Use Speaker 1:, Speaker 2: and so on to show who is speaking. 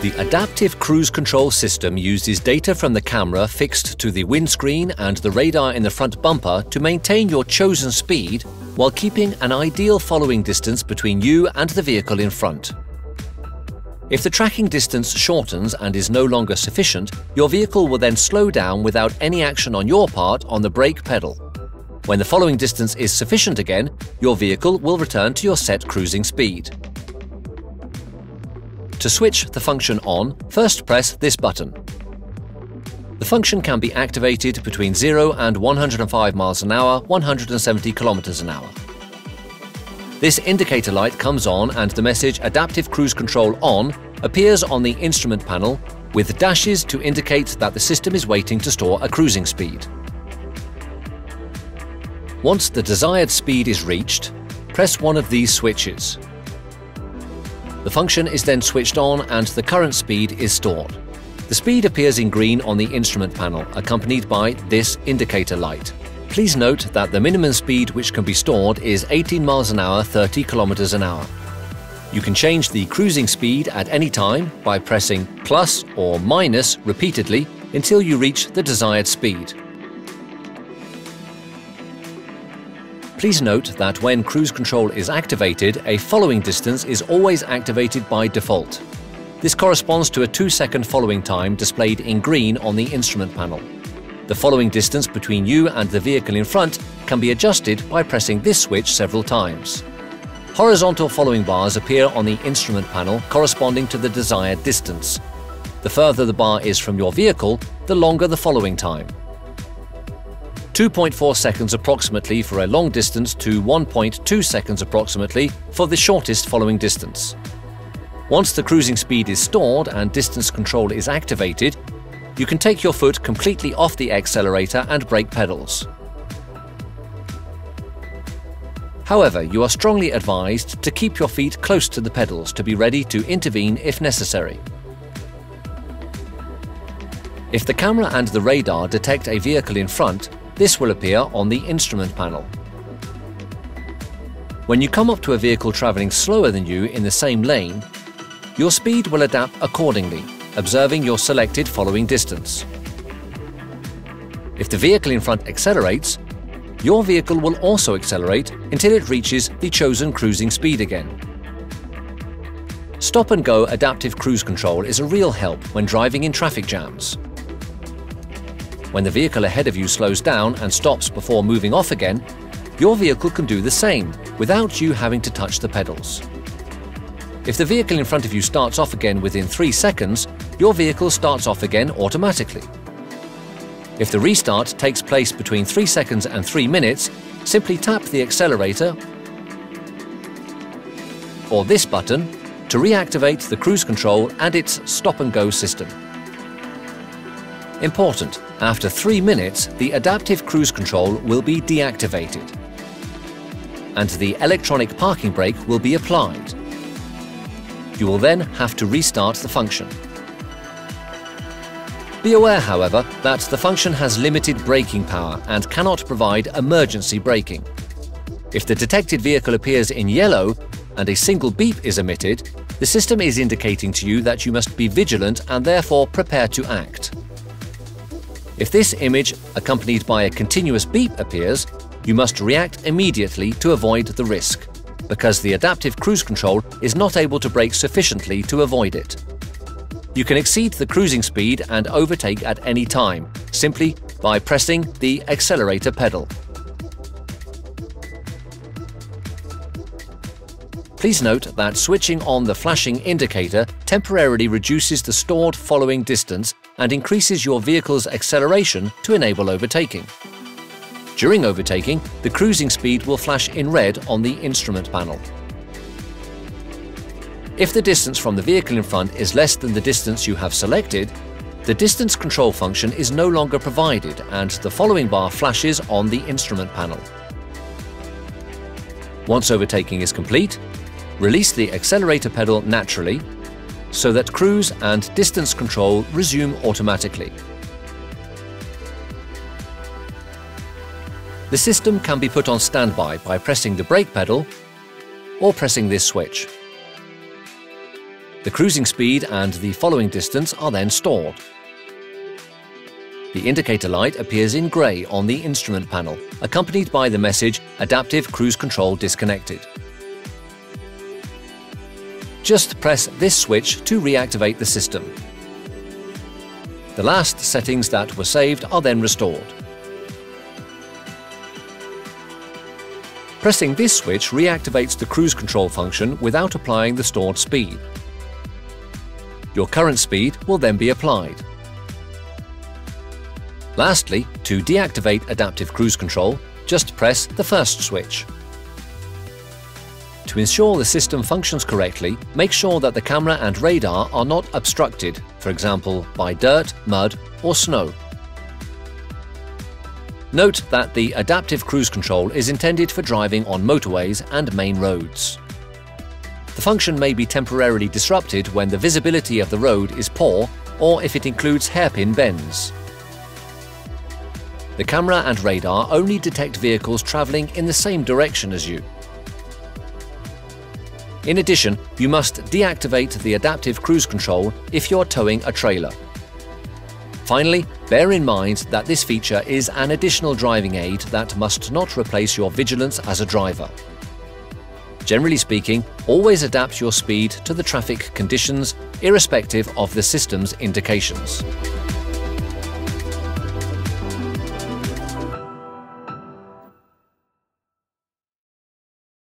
Speaker 1: The adaptive cruise control system uses data from the camera fixed to the windscreen and the radar in the front bumper to maintain your chosen speed while keeping an ideal following distance between you and the vehicle in front. If the tracking distance shortens and is no longer sufficient, your vehicle will then slow down without any action on your part on the brake pedal. When the following distance is sufficient again, your vehicle will return to your set cruising speed. To switch the function on, first press this button. The function can be activated between 0 and 105 miles an hour, 170 kilometers an hour. This indicator light comes on and the message Adaptive Cruise Control On appears on the instrument panel with dashes to indicate that the system is waiting to store a cruising speed. Once the desired speed is reached, press one of these switches. The function is then switched on and the current speed is stored. The speed appears in green on the instrument panel, accompanied by this indicator light. Please note that the minimum speed which can be stored is 18 miles an hour, 30 kilometers an hour. You can change the cruising speed at any time by pressing plus or minus repeatedly until you reach the desired speed. Please note that when cruise control is activated, a following distance is always activated by default. This corresponds to a 2-second following time displayed in green on the instrument panel. The following distance between you and the vehicle in front can be adjusted by pressing this switch several times. Horizontal following bars appear on the instrument panel corresponding to the desired distance. The further the bar is from your vehicle, the longer the following time. 2.4 seconds approximately for a long distance to 1.2 seconds approximately for the shortest following distance. Once the cruising speed is stored and distance control is activated, you can take your foot completely off the accelerator and brake pedals. However, you are strongly advised to keep your feet close to the pedals to be ready to intervene if necessary. If the camera and the radar detect a vehicle in front, this will appear on the instrument panel. When you come up to a vehicle traveling slower than you in the same lane, your speed will adapt accordingly, observing your selected following distance. If the vehicle in front accelerates, your vehicle will also accelerate until it reaches the chosen cruising speed again. Stop-and-go adaptive cruise control is a real help when driving in traffic jams. When the vehicle ahead of you slows down and stops before moving off again, your vehicle can do the same without you having to touch the pedals. If the vehicle in front of you starts off again within 3 seconds, your vehicle starts off again automatically. If the restart takes place between 3 seconds and 3 minutes, simply tap the accelerator or this button to reactivate the cruise control and its stop-and-go system. Important: after 3 minutes, the adaptive cruise control will be deactivated and the electronic parking brake will be applied. You will then have to restart the function. Be aware, however, that the function has limited braking power and cannot provide emergency braking. If the detected vehicle appears in yellow and a single beep is emitted, the system is indicating to you that you must be vigilant and therefore prepare to act. If this image, accompanied by a continuous beep, appears, you must react immediately to avoid the risk, because the adaptive cruise control is not able to brake sufficiently to avoid it. You can exceed the cruising speed and overtake at any time, simply by pressing the accelerator pedal. Please note that switching on the flashing indicator temporarily reduces the stored following distance and increases your vehicle's acceleration to enable overtaking. During overtaking, the cruising speed will flash in red on the instrument panel. If the distance from the vehicle in front is less than the distance you have selected, the distance control function is no longer provided and the following bar flashes on the instrument panel. Once overtaking is complete, release the accelerator pedal naturally so that cruise and distance control resume automatically. The system can be put on standby by pressing the brake pedal or pressing this switch. The cruising speed and the following distance are then stored. The indicator light appears in grey on the instrument panel, accompanied by the message "Adaptive Cruise Control Disconnected." Just press this switch to reactivate the system. The last settings that were saved are then restored. Pressing this switch reactivates the cruise control function without applying the stored speed. Your current speed will then be applied. Lastly, to deactivate adaptive cruise control, just press the first switch. To ensure the system functions correctly, make sure that the camera and radar are not obstructed, for example by dirt, mud or snow. Note that the adaptive cruise control is intended for driving on motorways and main roads. The function may be temporarily disrupted when the visibility of the road is poor or if it includes hairpin bends. The camera and radar only detect vehicles travelling in the same direction as you. In addition, you must deactivate the adaptive cruise control if you're towing a trailer. Finally, bear in mind that this feature is an additional driving aid that must not replace your vigilance as a driver. Generally speaking, always adapt your speed to the traffic conditions, irrespective of the system's indications.